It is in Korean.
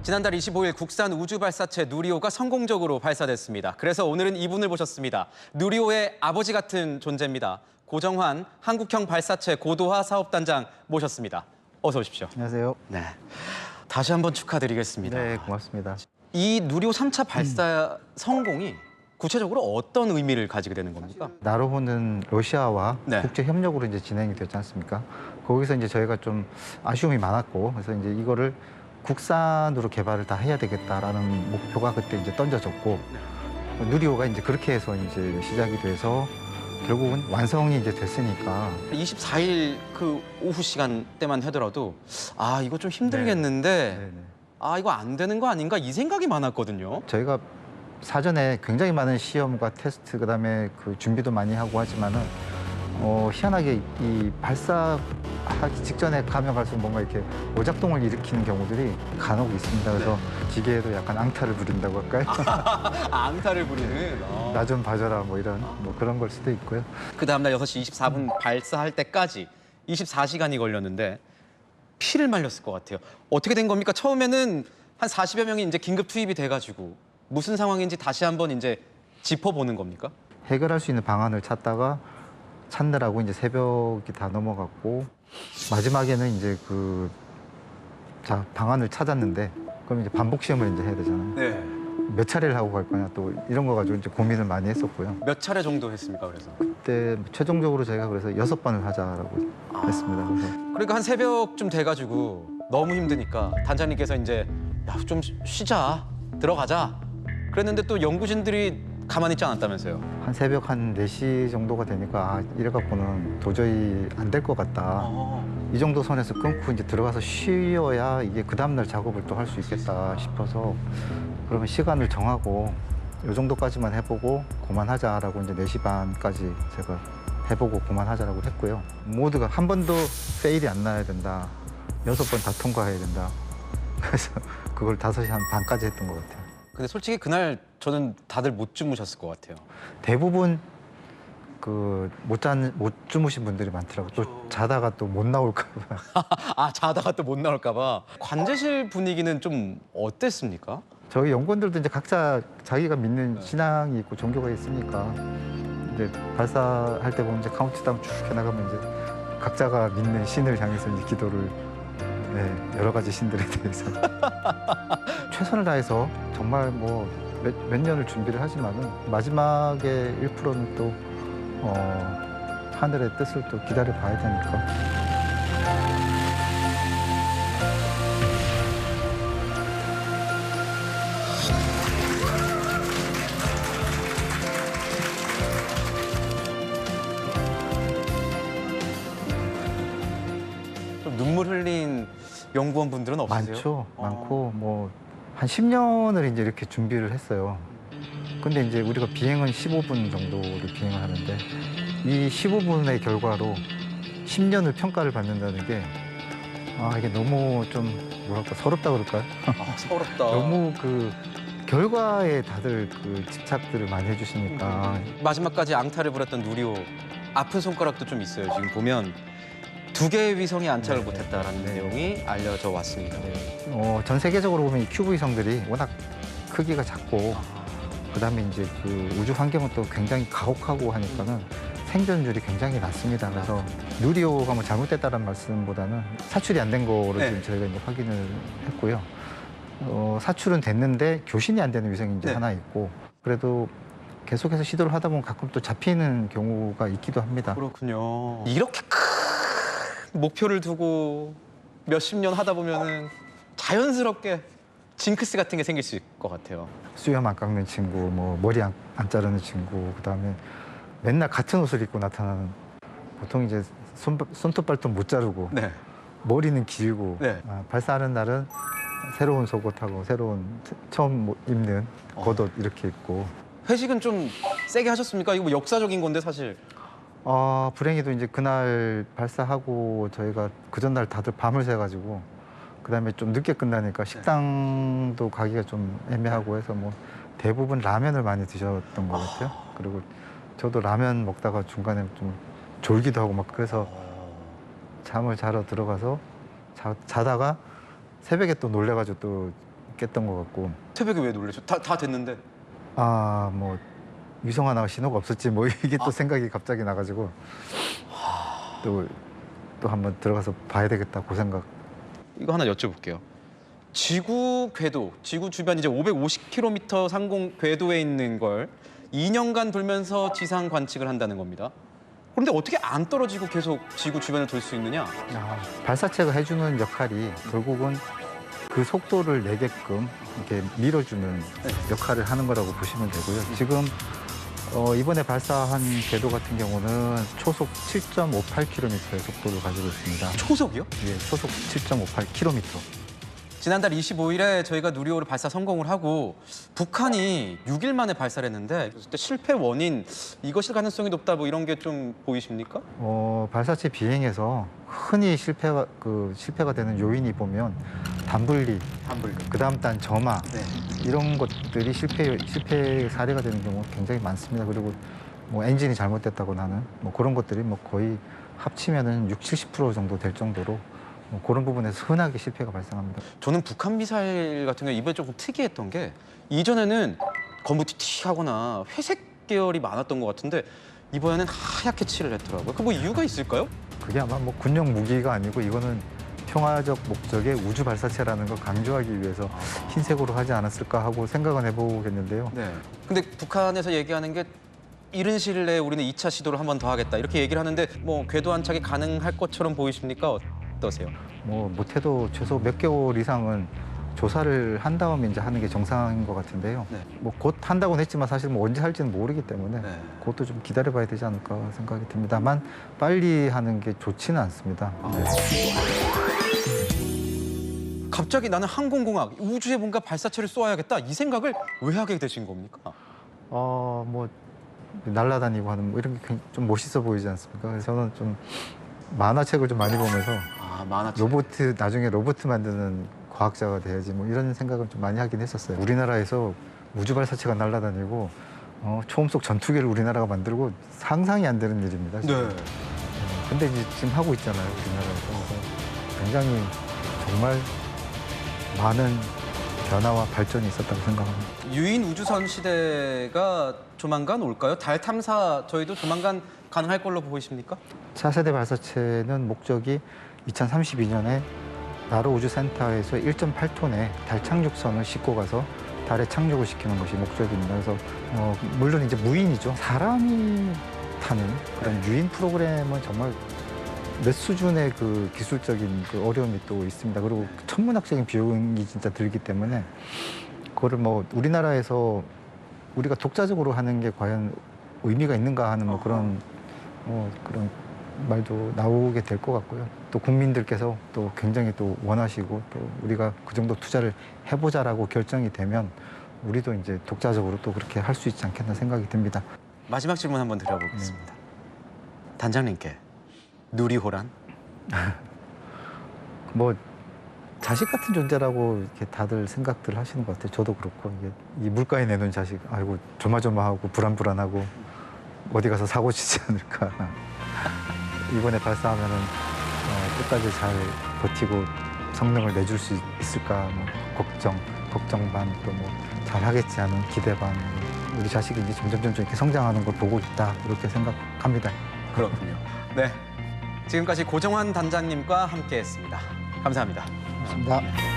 지난달 25일 국산 우주발사체 누리호가 성공적으로 발사됐습니다. 그래서 오늘은 이분을 모셨습니다. 누리호의 아버지 같은 존재입니다. 고정환 한국형 발사체 고도화 사업단장 모셨습니다. 어서 오십시오. 안녕하세요. 네, 다시 한번 축하드리겠습니다. 네, 고맙습니다. 이 누리호 3차 발사 성공이 구체적으로 어떤 의미를 가지게 되는 겁니까? 나로호는 러시아와 네. 국제 협력으로 이제 진행이 됐지 않습니까? 거기서 이제 저희가 좀 아쉬움이 많았고, 그래서 이제 이거를 국산으로 개발을 다 해야 되겠다라는 목표가 그때 이제 던져졌고, 누리호가 이제 그렇게 해서 이제 시작이 돼서 결국은 완성이 이제 됐으니까. 24일 그 오후 시간대만 하더라도 아 이거 좀 힘들겠는데 네네. 아 이거 안 되는 거 아닌가 이 생각이 많았거든요. 저희가 사전에 굉장히 많은 시험과 테스트, 그다음에 그 준비도 많이 하고 하지만은 희한하게 이 발사하기 직전에 가면 갈수록 뭔가 이렇게 오작동을 일으키는 경우들이 간혹 있습니다. 그래서 기계에도 약간 앙탈을 부린다고 할까요? 앙탈을 부리는. 나 좀 봐줘라 뭐 이런 뭐 그런 걸 수도 있고요. 그 다음날 6시 24분 발사할 때까지 24시간이 걸렸는데 피를 말렸을 것 같아요. 어떻게 된 겁니까? 처음에는 한 40여 명이 이제 긴급 투입이 돼가지고 무슨 상황인지 다시 한번 이제 짚어보는 겁니까? 해결할 수 있는 방안을 찾다가 찾느라고 이제 새벽이 다 넘어갔고 마지막에는 이제 방안을 찾았는데 그럼 이제 반복 시험을 이제 해야 되잖아요. 네. 몇 차례를 하고 갈 거냐 또 이런 거 가지고 이제 고민을 많이 했었고요. 몇 차례 정도 했습니까? 그래서 그때 최종적으로 저희가 그래서 6번을 하자라고 했습니다. 그래서 그러니까 한 새벽쯤 돼가지고 너무 힘드니까 단장님께서 이제 야, 좀 쉬자 들어가자 그랬는데 또 연구진들이 가만히 있지 않았다면서요. 한 새벽 한 4시 정도가 되니까 아, 이래 갖고는 도저히 안 될 것 같다. 이 정도 선에서 끊고 이제 들어가서 쉬어야 이게 그 다음날 작업을 또 할 수 있겠다 싶어서 그러면 시간을 정하고 이 정도까지만 해보고 그만하자라고 이제 4시 반까지 제가 해보고 그만하자라고 했고요. 모두가 한 번도 페일이 안 나야 된다. 6번 다 통과해야 된다. 그래서 그걸 5시 한 반까지 했던 것 같아요. 근데 솔직히 그날 저는 다들 못 주무셨을 것 같아요. 대부분 못 주무신 분들이 많더라고요. 또 자다가 또 못 나올까 봐. 아 자다가 또 못 나올까 봐. 관제실 분위기는 좀 어땠습니까? 저희 연구원들도 이제 각자 자기가 믿는 신앙이 있고 종교가 있으니까 이제 발사할 때 보면 이제 카운트다운 쭉 해나가면 이제 각자가 믿는 신을 향해서 이제 기도를 여러 가지 신들에 대해서 최선을 다해서 정말 뭐 몇 년을 준비를 하지만은 마지막에 1%는 또 하늘의 뜻을 또 기다려 봐야 되니까. 좀 눈물 흘린 연구원 분들은 없으세요? 많죠. 많고 뭐 한 10년을 이제 이렇게 준비를 했어요. 근데 이제 우리가 비행은 15분 정도를 비행을 하는데 이 15분의 결과로 10년을 평가를 받는다는 게 이게 너무 좀 뭐랄까 서럽다 그럴까요? 서럽다. 너무 그 결과에 다들 그 집착들을 많이 해주시니까 마지막까지 앙탈을 부렸던 누리호 아픈 손가락도 좀 있어요. 지금 보면 2개의 위성이 안착을 못했다라는 내용이 알려져 왔습니다. 전 세계적으로 보면 이 큐브 위성들이 워낙 크기가 작고 그다음에 이제 그 우주 환경은 또 굉장히 가혹하고 하니까는 생존율이 굉장히 낮습니다. 그래서 누리호가 뭐 잘못됐다는 말씀보다는 사출이 안 된 거로 지금 저희가 이제 확인을 했고요. 사출은 됐는데 교신이 안 되는 위성이 이제 하나 있고 그래도 계속해서 시도를 하다 보면 가끔 또 잡히는 경우가 있기도 합니다. 그렇군요. 이렇게 큰 목표를 두고 몇십 년 하다 보면은 자연스럽게 징크스 같은 게 생길 수 있을 것 같아요. 수염 안 깎는 친구, 뭐 머리 안 자르는 친구, 그다음에 맨날 같은 옷을 입고 나타나는 보통 이제 손톱 발톱 못 자르고 머리는 길고 발사하는 날은 새로운 속옷하고 새로운 처음 입는 겉옷 이렇게 입고. 회식은 좀 세게 하셨습니까? 이거 뭐 역사적인 건데 사실. 불행히도 이제 그날 발사하고 저희가 그 전날 다들 밤을 새가지고 그다음에 좀 늦게 끝나니까 식당도 가기가 좀 애매하고 해서 뭐 대부분 라면을 많이 드셨던 것 같아요. 그리고 저도 라면 먹다가 중간에 좀 졸기도 하고 막 그래서 잠을 자러 들어가서 자다가 새벽에 또 놀래가지고 또 깼던 것 같고 새벽에 왜 놀라죠? 다 됐는데. 아 뭐 위성 하나가 신호가 없었지 뭐 이게 또 생각이 갑자기 나가지고 또 한번 들어가서 봐야 되겠다 그 생각. 이거 하나 여쭤볼게요. 지구 궤도, 지구 주변 이제 550km 상공 궤도에 있는 걸 2년간 돌면서 지상 관측을 한다는 겁니다. 그런데 어떻게 안 떨어지고 계속 지구 주변을 돌 수 있느냐? 발사체가 해주는 역할이 결국은 그 속도를 내게끔 이렇게 밀어주는 역할을 하는 거라고 보시면 되고요. 지금 이번에 발사한 궤도 같은 경우는 초속 7.58km의 속도를 가지고 있습니다. 초속이요? 예, 초속 7.58km. 지난달 25일에 저희가 누리호를 발사 성공을 하고 북한이 6일 만에 발사를 했는데 그때 실패 원인 이것일 가능성이 높다 뭐 이런 게 좀 보이십니까? 발사체 비행에서 흔히 실패가 되는 요인이 보면 단분리, 그다음 단 점화 네. 이런 것들이 실패 사례가 되는 경우가 굉장히 많습니다. 그리고 뭐 엔진이 잘못됐다거나 하는 뭐 그런 것들이 뭐 거의 합치면은 60-70% 정도 될 정도로 뭐 그런 부분에서 흔하게 실패가 발생합니다. 저는 북한 미사일 같은 경우 이번에 조금 특이했던 게 이전에는 검부티티하거나 회색 계열이 많았던 것 같은데 이번에는 하얗게 칠을 했더라고요. 그 뭐 이유가 있을까요? 그게 아마 뭐 군용 무기가 아니고 이거는 평화적 목적의 우주 발사체라는 걸 강조하기 위해서 흰색으로 하지 않았을까 하고 생각은 해보겠는데요. 네. 근데 북한에서 얘기하는 게 이른 시일 내에 우리는 2차 시도를 한 번 더 하겠다 이렇게 얘기를 하는데 뭐 궤도 안착이 가능할 것처럼 보이십니까? 어떠세요? 뭐 못해도 최소 몇 개월 이상은 조사를 한 다음에 이제 하는 게 정상인 것 같은데요. 네. 뭐 곧 한다고는 했지만 사실 뭐 언제 할지는 모르기 때문에 네. 그것도 좀 기다려봐야 되지 않을까 생각이 듭니다만 빨리 하는 게 좋지는 않습니다. 네. 갑자기 나는 항공공학, 우주에 뭔가 발사체를 쏘아야겠다 이 생각을 왜 하게 되신 겁니까? 뭐 날아다니고 하는 뭐 이런 게 좀 멋있어 보이지 않습니까? 그래서 저는 좀 만화책을 좀 많이 보면서 만화책. 나중에 로봇 만드는 과학자가 돼야지 뭐 이런 생각을 좀 많이 하긴 했었어요. 우리나라에서 우주 발사체가 날아다니고 초음 속 전투기를 우리나라가 만들고 상상이 안 되는 일입니다. 지금. 네. 근데 이제 지금 하고 있잖아요, 우리나라에서. 그래서 굉장히 정말 많은 변화와 발전이 있었다고 생각합니다. 유인 우주선 시대가 조만간 올까요? 달 탐사 저희도 조만간 가능할 걸로 보이십니까? 차세대 발사체는 목적이 2032년에 나로 우주센터에서 1.8톤의 달 착륙선을 싣고 가서 달에 착륙을 시키는 것이 목적입니다. 그래서 물론 이제 무인이죠. 사람이 타는 그런 유인 프로그램은 정말 몇 수준의 그 기술적인 그 어려움이 또 있습니다. 그리고 천문학적인 비용이 진짜 들기 때문에 그거를 뭐 우리나라에서 우리가 독자적으로 하는 게 과연 의미가 있는가 하는 뭐 그런 말도 나오게 될 것 같고요. 또 국민들께서 또 굉장히 또 원하시고 또 우리가 그 정도 투자를 해보자라고 결정이 되면 우리도 이제 독자적으로 또 그렇게 할 수 있지 않겠나 생각이 듭니다. 마지막 질문 한번 드려보겠습니다. 단장님께 누리호란? 뭐 자식 같은 존재라고 이렇게 다들 생각들 하시는 것 같아요. 저도 그렇고 이게 이 물가에 내놓은 자식, 아이고 조마조마하고 불안불안하고 어디 가서 사고 치지 않을까. 이번에 발사하면은 끝까지 잘 버티고 성능을 내줄 수 있을까 뭐 걱정 반 또 뭐 잘하겠지 하는 기대 반. 우리 자식이 이제 점점 이렇게 성장하는 걸 보고 있다 이렇게 생각합니다. 그렇군요. 네, 지금까지 고정환 단장님과 함께했습니다. 감사합니다. 고맙습니다.